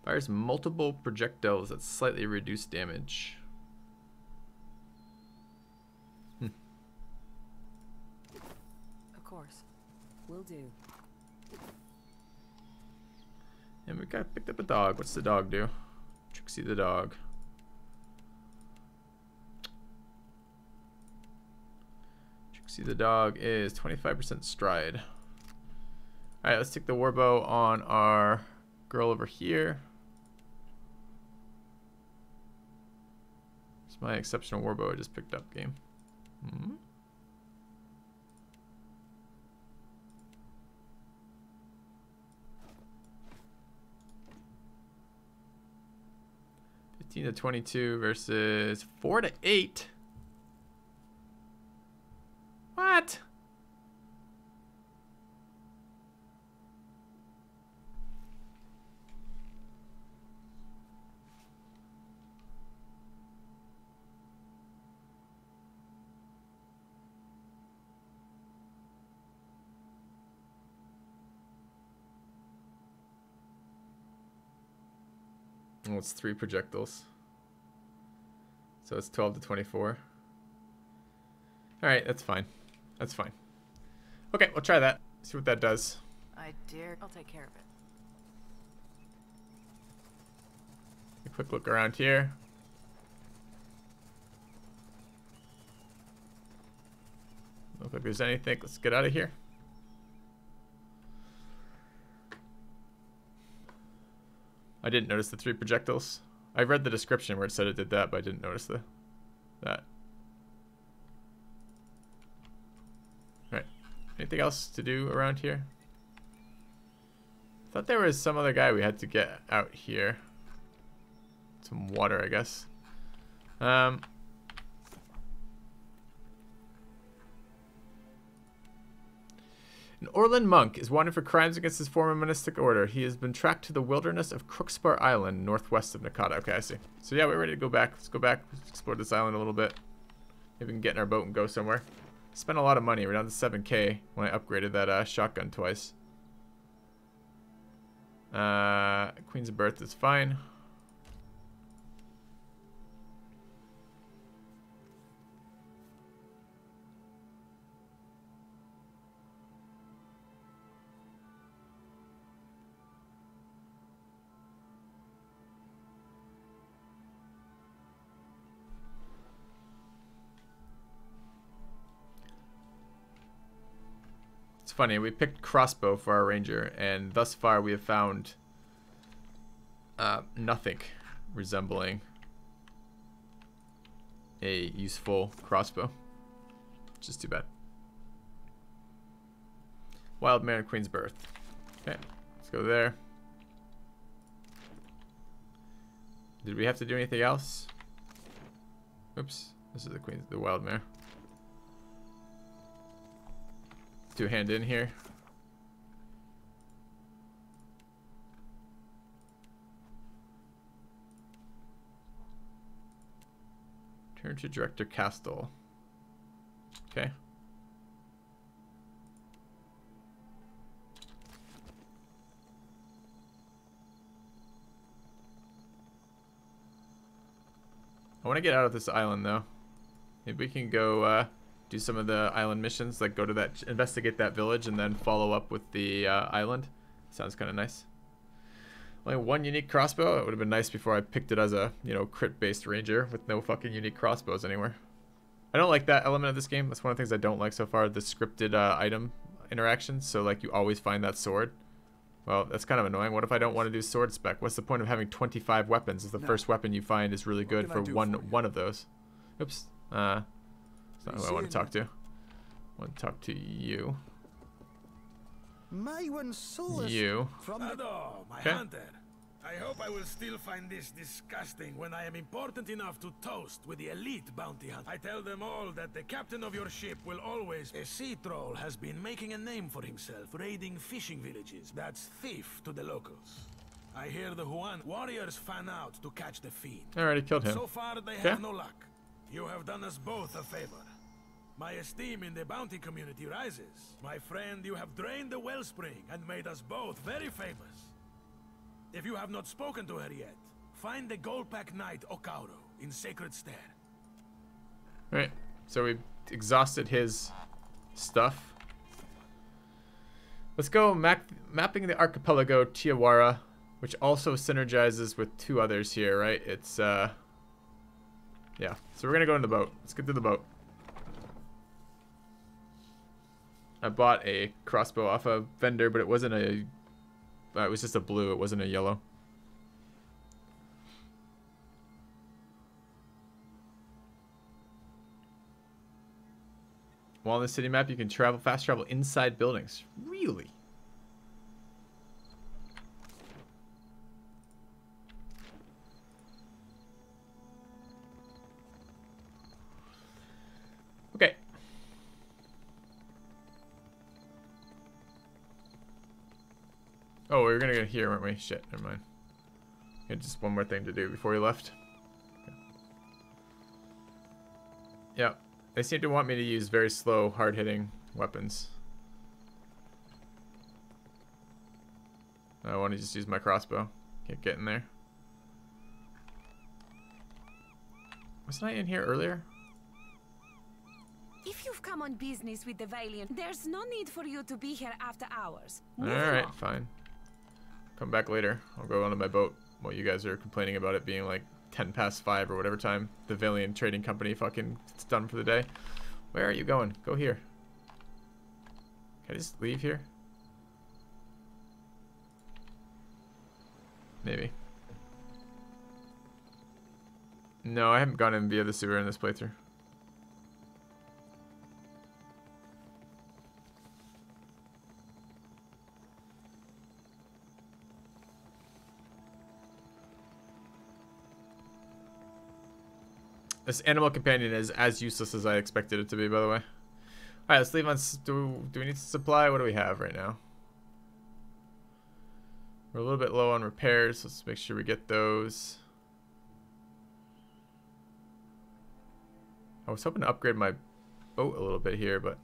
Fires multiple projectiles at slightly reduced damage. Of course. Will do. And we got picked up a dog. What's the dog do? Trixie the dog. Trixie the dog is 25% stride. Alright, let's take the warbow on our girl over here. It's my exceptional warbow I just picked up, game. 15 to 22 versus 4 to 8. What? Oh, it's 3 projectiles. So it's 12 to 24. Alright, that's fine. That's fine. Okay, we'll try that. See what that does. I dare. I'll take care of it. A quick look around here. Look like there's anything. Let's get out of here. I didn't notice the 3 projectiles. I read the description where it said it did that, but I didn't notice that. Alright. Anything else to do around here? I thought there was some other guy we had to get out here. Some water, I guess. An Orland monk is wanted for crimes against his former monastic order. He has been tracked to the wilderness of Crookspar Island, northwest of Nakata. Okay, I see. So yeah, we're ready to go back. Let's go back. Let's explore this island a little bit. Maybe we can get in our boat and go somewhere. Spent a lot of money. We're down to 7K when I upgraded that shotgun twice. Queen's Birth is fine. It's funny, we picked crossbow for our ranger, and thus far we have found nothing resembling a useful crossbow, which is too bad. Wild Mare Queen's Birth. Okay, let's go there. Did we have to do anything else? Oops, this is the Wild Mare. Do a hand in here. Turn to Director Castle. Okay. I want to get out of this island though. Maybe we can go do some of the island missions, like go to that, investigate that village, and then follow up with the island. Sounds kind of nice. Only 1 unique crossbow. It would have been nice before I picked it as a, you know, crit-based ranger with no fucking unique crossbows anywhere. I don't like that element of this game. That's one of the things I don't like so far, the scripted item interactions. So like you always find that sword. Well, that's kind of annoying. What if I don't want to do sword spec? What's the point of having 25 weapons if the first weapon you find is really good for one of those? Oops. That's not who I want to talk to. I want to talk to you. You. Hello, my hunter. I hope I will still find this disgusting when I am important enough to toast with the elite bounty hunter. I tell them all that the captain of your ship will always... A sea troll has been making a name for himself, raiding fishing villages. That's thief to the locals. I hear the Huan warriors fan out to catch the fiend. I already killed him. So far, they have no luck. You have done us both a favor. My esteem in the bounty community rises. My friend, you have drained the wellspring and made us both very famous. If you have not spoken to her yet, find the Goldpack Knight Okauro in Sacred Stair. Alright, so we've exhausted his stuff. Let's go mapping the archipelago Tiawara, which also synergizes with two others here, right? It's, yeah. So we're gonna go in the boat. Let's get to the boat. I bought a crossbow off a vendor, but it wasn't a... it was just a blue, it wasn't a yellow. While on the city map, you can fast travel inside buildings. Really? Okay. Oh, we were gonna go here, weren't we? Shit, never mind. We had just one more thing to do before we left. Okay. Yeah. They seem to want me to use very slow, hard-hitting weapons. I want to just use my crossbow. Can't get in there. Wasn't I in here earlier? If you've come on business with the Valiant, there's no need for you to be here after hours. Alright, fine. Come back later. I'll go onto my boat while you guys are complaining about it being like 10 past 5 or whatever time the Valiant Trading Company fucking it's done for the day. Where are you going? Go here. Can I just leave here? Maybe. No, I haven't gone in via the sewer in this playthrough. This animal companion is as useless as I expected it to be, by the way. Alright, let's leave on... Do we need to supply? What do we have right now? We're a little bit low on repairs. Let's make sure we get those. I was hoping to upgrade my boat a little bit here, but...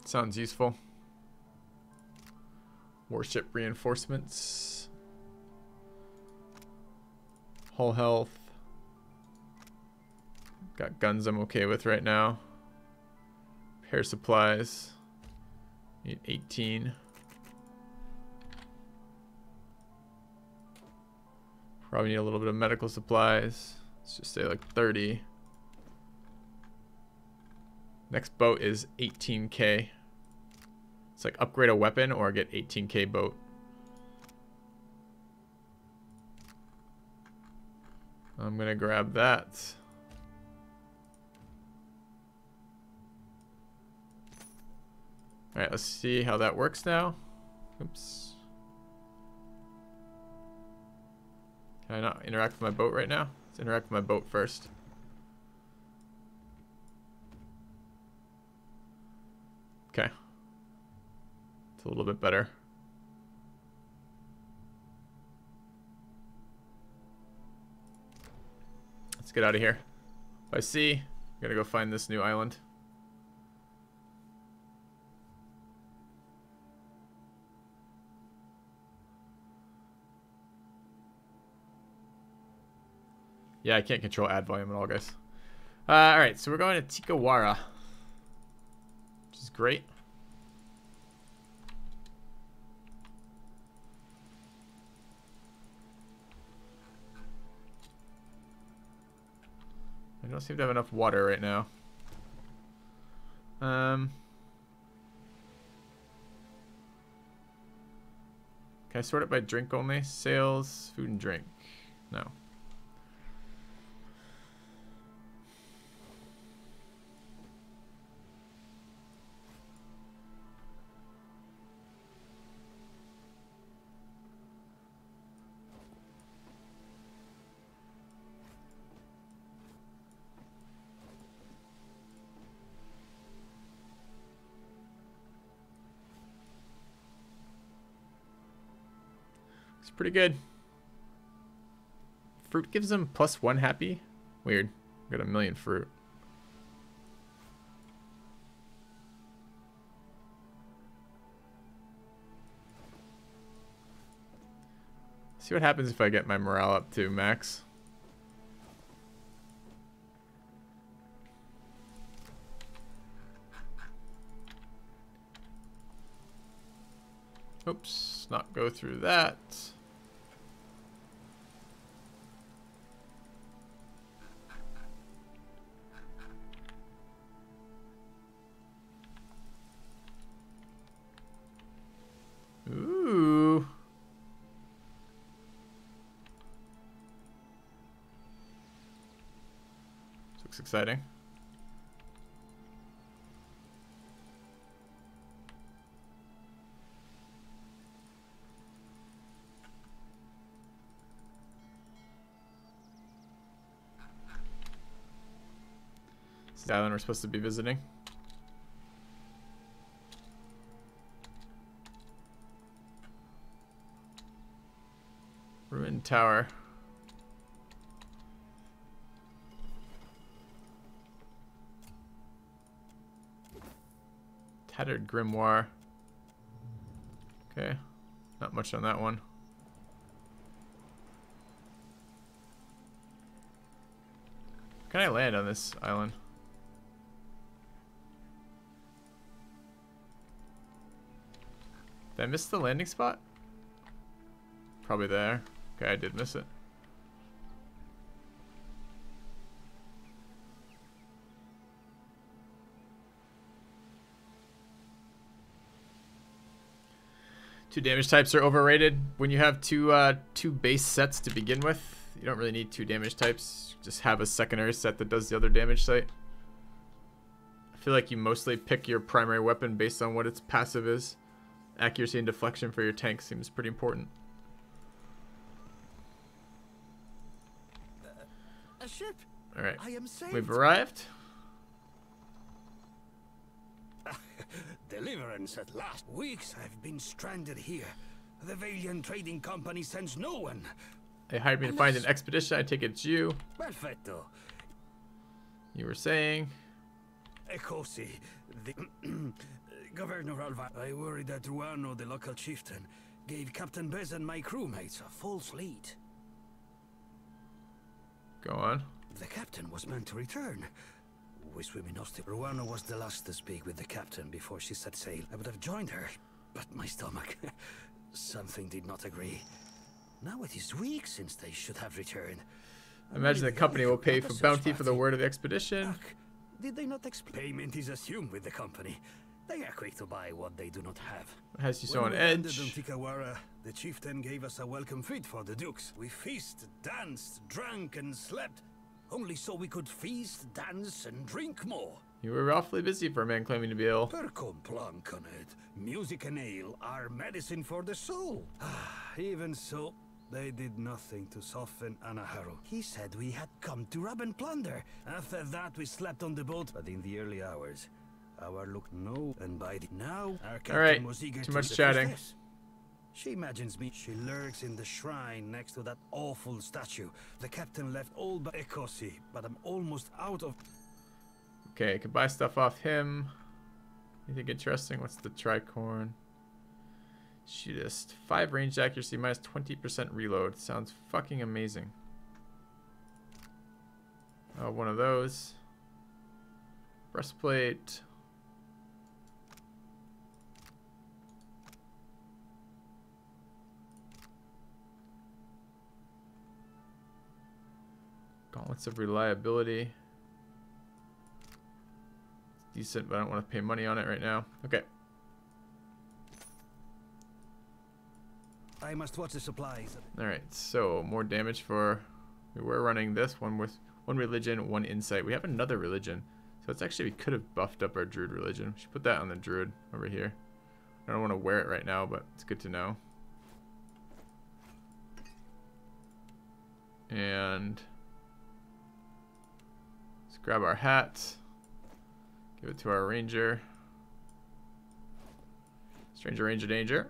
Sounds useful. Warship reinforcements. Hull health. Got guns I'm okay with right now. Repair supplies. Need 18. Probably need a little bit of medical supplies. Let's just say like 30. Next boat is 18k. It's like upgrade a weapon or get 18k boat. I'm gonna grab that. Alright, let's see how that works now. Oops. Can I not interact with my boat right now? Let's interact with my boat first. Okay. It's a little bit better. Let's get out of here. By sea, I'm gonna go find this new island. Yeah, I can't control ad volume at all, guys. Alright, so we're going to Tikawara. Which is great. I don't seem to have enough water right now. Can I sort it by drink only? Sales, food and drink. No. It's pretty good. Fruit gives them +1 happy. Weird. Got a million fruit. See what happens if I get my morale up to max. Oops, not go through that. Ooh. This looks exciting. This is the island we're supposed to be visiting. Ruined tower. Tattered grimoire. Okay, not much on that one. Can I land on this island? Did I miss the landing spot? Probably there. Okay, I did miss it. Two damage types are overrated. When you have two base sets to begin with, you don't really need two damage types. Just have a secondary set that does the other damage site. I feel like you mostly pick your primary weapon based on what its passive is. Accuracy and deflection for your tank seems pretty important. A ship. All right, I am saved. we've arrived. Deliverance at last. Weeks I've been stranded here. The Valiant Trading Company sends no one. They hired me to find an expedition. I take it it's you. Perfetto. You were saying. Ecosi, the Governor Alva. I worry that Ruano, the local chieftain, gave Captain Bez and my crewmates a false lead. Go on. The captain was meant to return. Ruano was the last to speak with the captain before she set sail. I would have joined her, but my stomach, something did not agree. Now it is weeks since they should have returned. I imagine the company will pay for bounty for the word of the expedition. Look, did they not explain? Payment is assumed with the company. They are quick to buy what they do not have. Has you so When on we landed edge. on Tikawara, the chieftain gave us a welcome feast for the dukes. We feasted, danced, drank, and slept. Only so we could feast, dance, and drink more. You were awfully busy for a man claiming to be ill. Per complancanet, music and ale are medicine for the soul. Even so, they did nothing to soften Anaharu. He said we had come to rob and plunder. After that, we slept on the boat. But in the early hours, our look no, and by the now, our captain was eager too to much defeat chatting. us. She imagines me. She lurks in the shrine next to that awful statue. The captain left all but Ecosi, but I'm almost out of... Okay, I can buy stuff off him. Anything interesting? What's the tricorn? Shootist. 5 range accuracy, minus 20% reload. Sounds fucking amazing. Oh, one of those. Breastplate. Gauntlets of reliability. It's decent, but I don't want to pay money on it right now. Okay. I must watch the supplies. Alright, so more damage for... We were running this one with 1 religion, 1 insight. We have another religion. So it's actually, we could have buffed up our druid religion. We should put that on the druid over here. I don't want to wear it right now, but it's good to know. And... let's grab our hat. Give it to our ranger. Stranger, ranger, danger.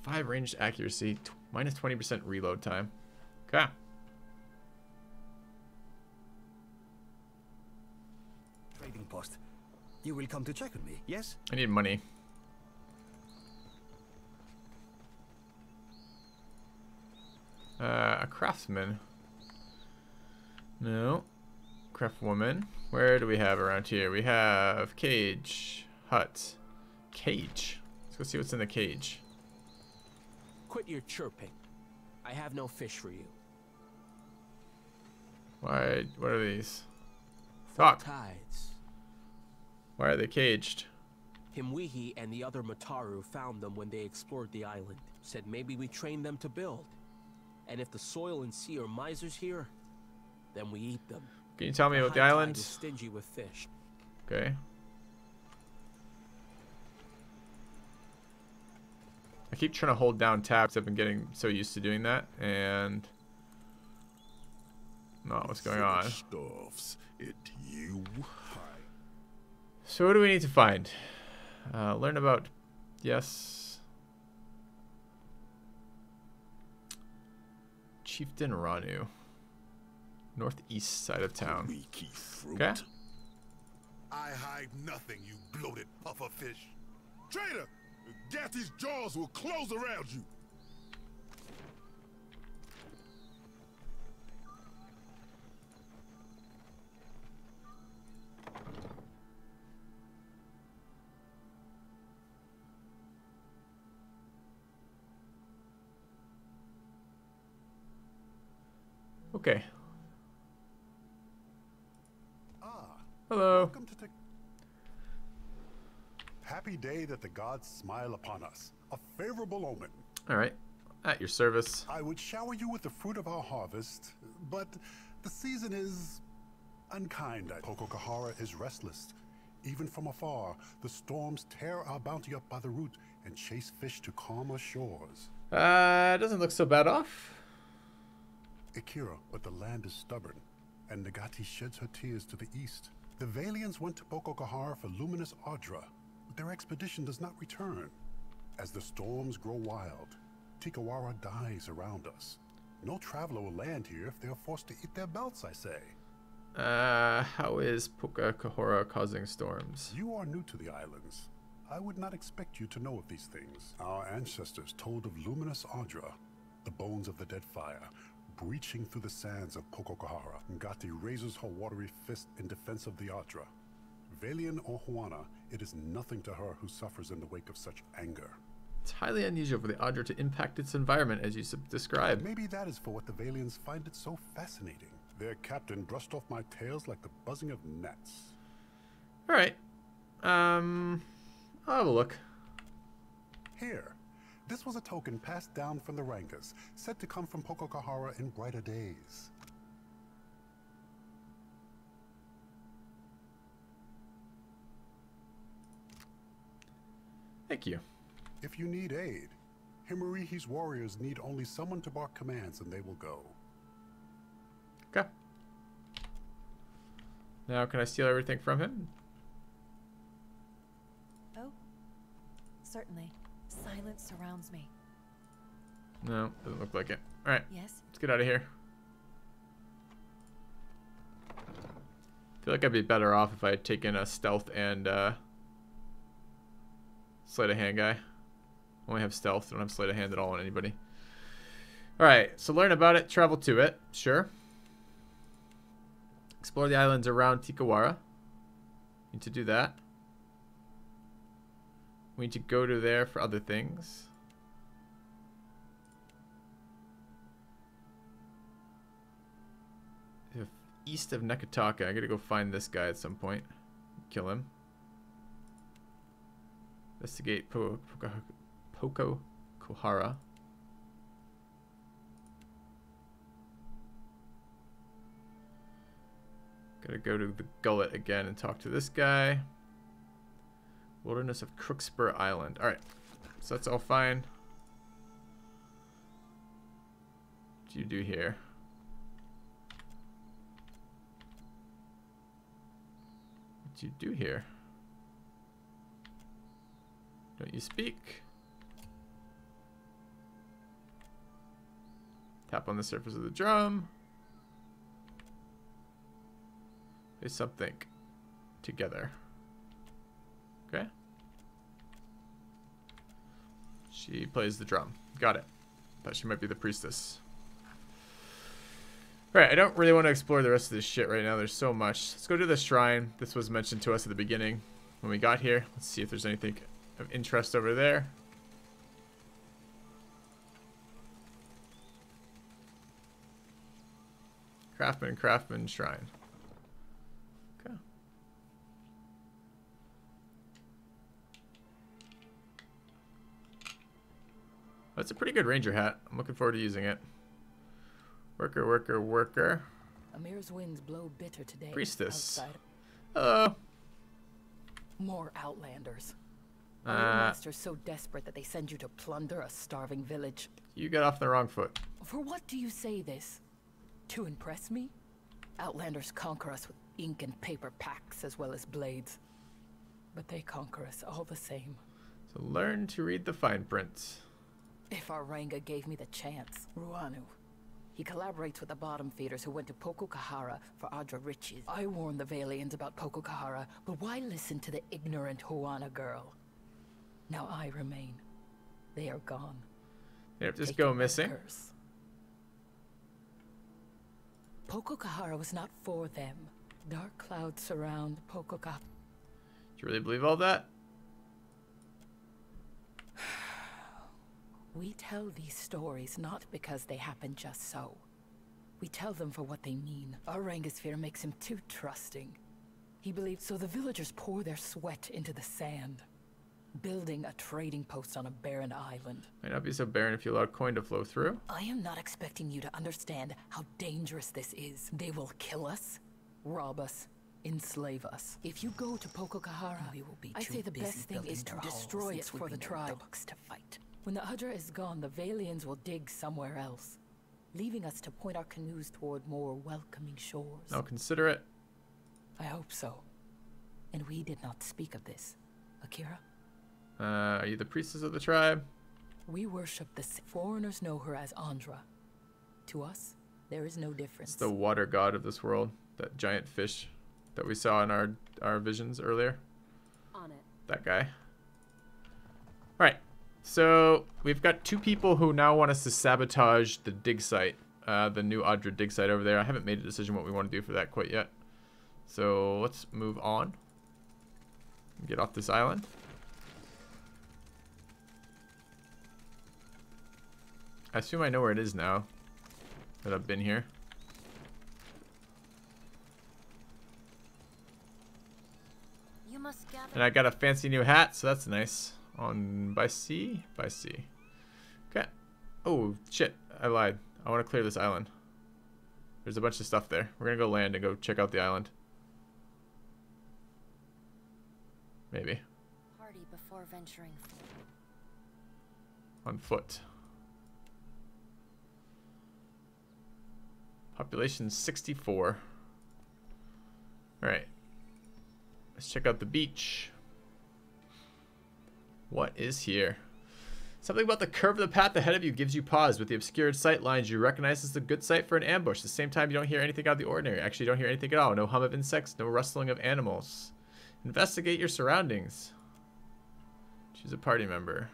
5 ranged accuracy, minus 20% reload time. Okay. Trading post. You will come to check on me, yes? I need money. A craftsman. No. Craftwoman. Where do we have around here? We have cage. Hut. Cage. Let's go see what's in the cage. Quit your chirping. I have no fish for you. Why? What are these? Full Talk. tides. Why are they caged? Himwehi and the other Mataru found them when they explored the island. Said maybe we train them to build. And if the soil and sea are misers here, then we eat them. Can you tell me about the high tide island? is stingy with fish. Okay. I keep trying to hold down tabs. I've been getting so used to doing that, and not what's going on. So what do we need to find? Learn about, yes, Chieftain Ranu, northeast side of town. Okay. I hide nothing, you bloated puffer fish. Traitor! Gatty's jaws will close around you. Okay. Hello. Welcome to Happy day that the gods smile upon us. A favorable omen. All right. At your service. I would shower you with the fruit of our harvest, but the season is unkind. Pococahara is restless. Even from afar, the storms tear our bounty up by the root and chase fish to calmer shores. Doesn't look so bad off. Akira, but the land is stubborn, and Nagati sheds her tears to the east. The Valians went to Pococahara for luminous Audra, but their expedition does not return. As the storms grow wild, Tikawara dies around us. No traveler will land here if they are forced to eat their belts, I say. How is Pococahara causing storms? You are new to the islands. I would not expect you to know of these things. Our ancestors told of luminous Audra, the bones of the Deadfire, breaching through the sands of Pococahara. Ngati raises her watery fist in defense of the Audra. Valian or Juana, it is nothing to her who suffers in the wake of such anger. It's highly unusual for the Audra to impact its environment, as you described. Maybe that is for what the Valians find it so fascinating. Their captain brushed off my tails like the buzzing of gnats. All right. I'll have a look. Here. This was a token passed down from the Rankas, said to come from Pococahara in brighter days. Thank you. If you need aid, Himarihi's warriors need only someone to bark commands and they will go. Okay. Now, can I steal everything from him? Oh, certainly. Silence surrounds me. No, doesn't look like it. All right, Yes? let's get out of here. I feel like I'd be better off if I had taken a stealth and sleight of hand guy. Only have stealth, don't have sleight of hand at all on anybody. All right, so learn about it, travel to it, sure. Explore the islands around Tikawara. Need to do that. We need to go to there for other things. East of Nekataka. I gotta go find this guy at some point. Kill him. Investigate Pococahara. Gotta go to the gullet again and talk to this guy. Wilderness of Crookspur Island. Alright, so that's all fine. What do you do here? What do you do here? Don't you speak? Tap on the surface of the drum. Place something together. Okay. She plays the drum. Got it. Thought she might be the priestess. Alright, I don't really want to explore the rest of this shit right now. There's so much. Let's go to the shrine. This was mentioned to us at the beginning when we got here. Let's see if there's anything of interest over there. Craftsman shrine. Okay. That's a pretty good ranger hat. I'm looking forward to using it. Worker. Amir's winds blow bitter today. Priestess. Outside. Hello. More outlanders. Are your masters so desperate that they send you to plunder a starving village? You got off the wrong foot. For what do you say this? To impress me? Outlanders conquer us with ink and paper packs as well as blades. But they conquer us all the same. So learn to read the fine print. If our Ranga gave me the chance, Ruanu. He collaborates with the bottom feeders who went to Pokokahara for Adra riches. I warned the Valians about Pokokahara, but why listen to the ignorant Huana girl? Now I remain. They are gone. They have to just go missing. Curse. Pokokahara was not for them. Dark clouds surround Pokokahara. Do you really believe all that? We tell these stories not because they happen just so. We tell them for what they mean. Our Rangosphere makes him too trusting. He believes so the villagers pour their sweat into the sand, building a trading post on a barren island. Might not be so barren if you allow coin to flow through. I am not expecting you to understand how dangerous this is. They will kill us, rob us, enslave us. If you go to Pokokahara, we will be I say the best thing is to destroy it for the tribe. To fight. When the Udra is gone, the Valians will dig somewhere else, leaving us to point our canoes toward more welcoming shores. I'll consider it. I hope so. And we did not speak of this, Akira. Are you the priestess of the tribe? We worship the foreigners know her as Andra. To us, there is no difference. It's the water god of this world. That giant fish that we saw in our visions earlier. On it. That guy. Alright. So, we've got two people who now want us to sabotage the dig site. The new Adra dig site over there. I haven't made a decision what we want to do for that quite yet. So, let's move on. Get off this island. I assume I know where it is now that I've been here. You must gather. And I got a fancy new hat, so that's nice. On by sea? By sea. Okay. Oh, shit. I lied. I want to clear this island. There's a bunch of stuff there. We're going to go land and go check out the island. Maybe. Party before venturing forth. On foot. Population 64. Alright. Let's check out the beach. What is here? Something about the curve of the path ahead of you gives you pause. With the obscured sight lines, you recognize this is a good site for an ambush. At the same time, you don't hear anything out of the ordinary. Actually, you don't hear anything at all. No hum of insects, no rustling of animals. Investigate your surroundings. Choose a party member.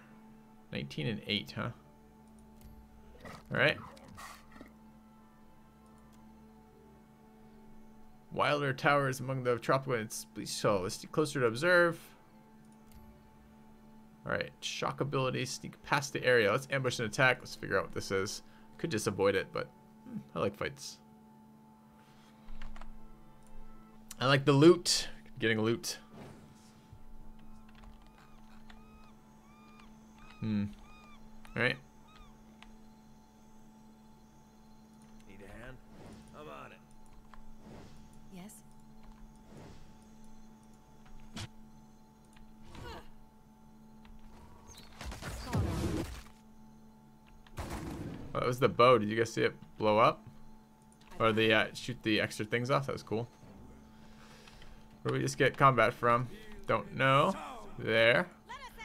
19 and 8, huh? Alright. Wilder towers among the tropical and so let's get closer to observe. Alright, shock ability, sneak past the area. Let's ambush and attack. Let's figure out what this is. Could just avoid it, but I like fights. I like the loot. Getting loot. Alright. Need a hand? I'm on it. Yes? Oh, that was the bow. Did you guys see it blow up? Or the shoot the extra things off? That was cool. Where do we just get combat from? Don't know. There.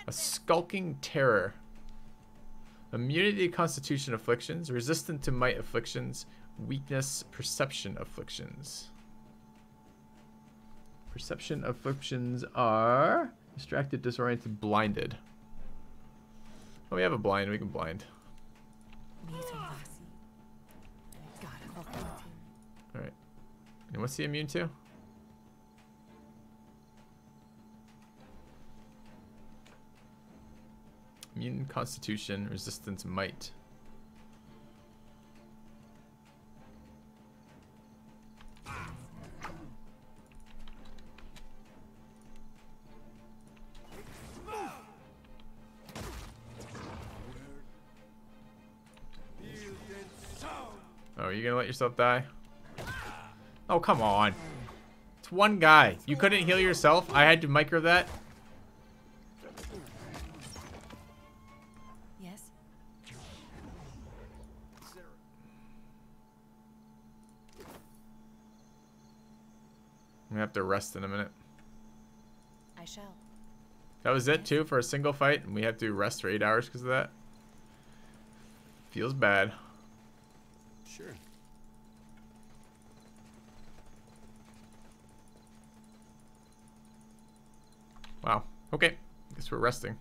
A skulking terror. Immunity to constitution afflictions, resistant to might afflictions, weakness, perception afflictions. Perception afflictions are distracted, disoriented, blinded. Oh, we have a blind. We can blind. Alright. And what's he immune to? Immune constitution, resistance might. Oh, you gonna let yourself die? Oh, come on. It's one guy. You couldn't heal yourself? I had to micro that? Yes. I'm gonna have to rest in a minute. I shall. That was it too for a single fight, and we have to rest for 8 hours because of that? Feels bad. Sure. Wow. Okay. Guess we're resting.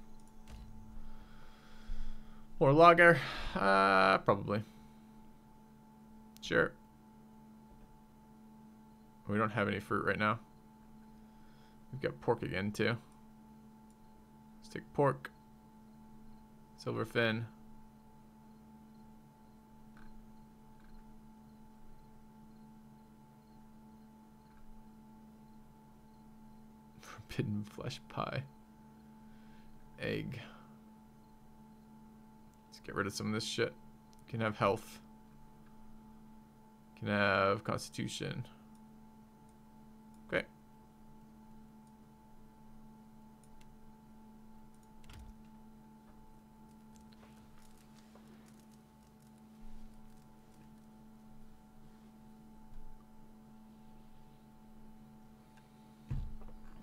Or logger. Probably. Sure. We don't have any fruit right now. We've got pork again too. Let's take pork. Silverfin. Forbidden flesh pie. Egg. Let's get rid of some of this shit. You can have health. You can have constitution. Okay.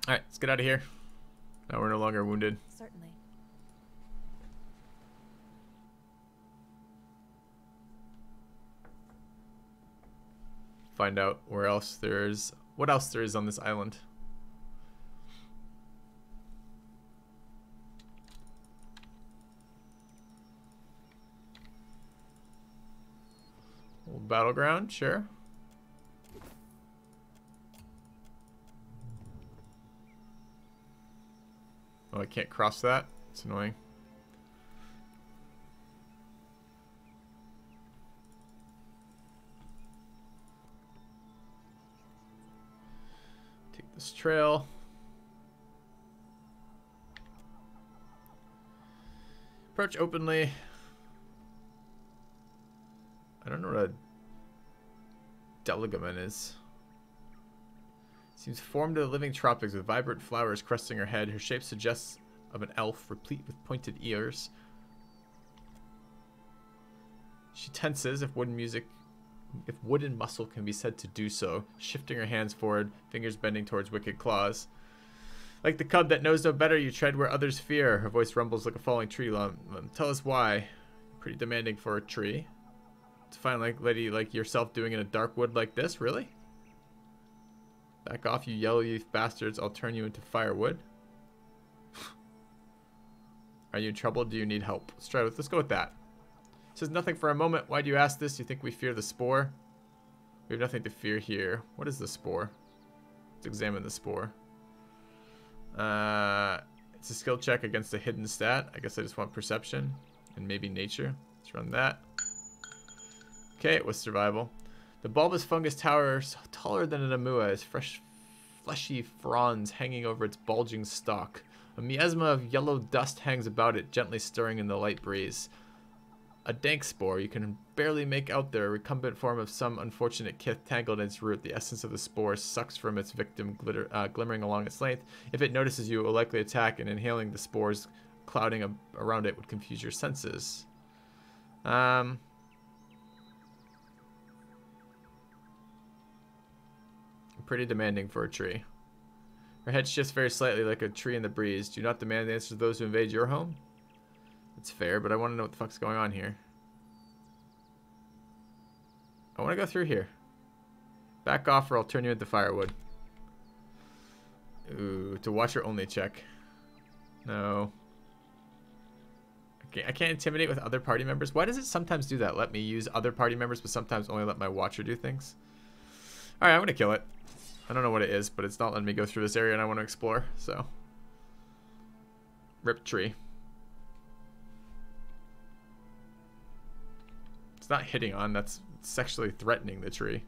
Alright, let's get out of here. Now we're no longer wounded. Certainly. Find out where else there's... what else there is on this island. Old battleground, sure. Oh, I can't cross that. It's annoying. Take this trail. Approach openly. I don't know what a delegamen is. Seems formed in the living tropics with vibrant flowers cresting her head. Her shape suggests of an elf, replete with pointed ears. She tenses if wooden muscle can be said to do so, shifting her hands forward, fingers bending towards wicked claws. Like the cub that knows no better, you tread where others fear. Her voice rumbles like a falling tree lump. Tell us why. Pretty demanding for a tree. To find a lady like yourself doing in a dark wood like this, really? Back off, you yellow youth bastards. I'll turn you into firewood. Are you in trouble? Do you need help? Let's try with. Let's go with that. It says nothing for a moment. Why do you ask this? You think we fear the spore? We have nothing to fear here. What is the spore? Let's examine the spore. It's a skill check against a hidden stat. I guess I just want perception and maybe nature. Let's run that. Okay, it was survival. The bulbous fungus towers taller than an amua, its fresh, fleshy fronds hanging over its bulging stalk. A miasma of yellow dust hangs about it, gently stirring in the light breeze. A dank spore. You can barely make out the recumbent form of some unfortunate kith tangled in its root. The essence of the spore sucks from its victim, glimmering along its length. If it notices you, it will likely attack, and inhaling the spores clouding around it would confuse your senses. Pretty demanding for a tree. Her head shifts very slightly like a tree in the breeze. Do not demand the answers to those who invade your home. It's fair, but I want to know what the fuck's going on here. I want to go through here. Back off or I'll turn you into firewood. Ooh, to watcher only check. No. Okay, I can't intimidate with other party members. Why does it sometimes do that? Let me use other party members, but sometimes only let my watcher do things. Alright, I'm going to kill it. I don't know what it is, but it's not letting me go through this area and I want to explore, so. Rip tree. It's not hitting on, that's sexually threatening the tree.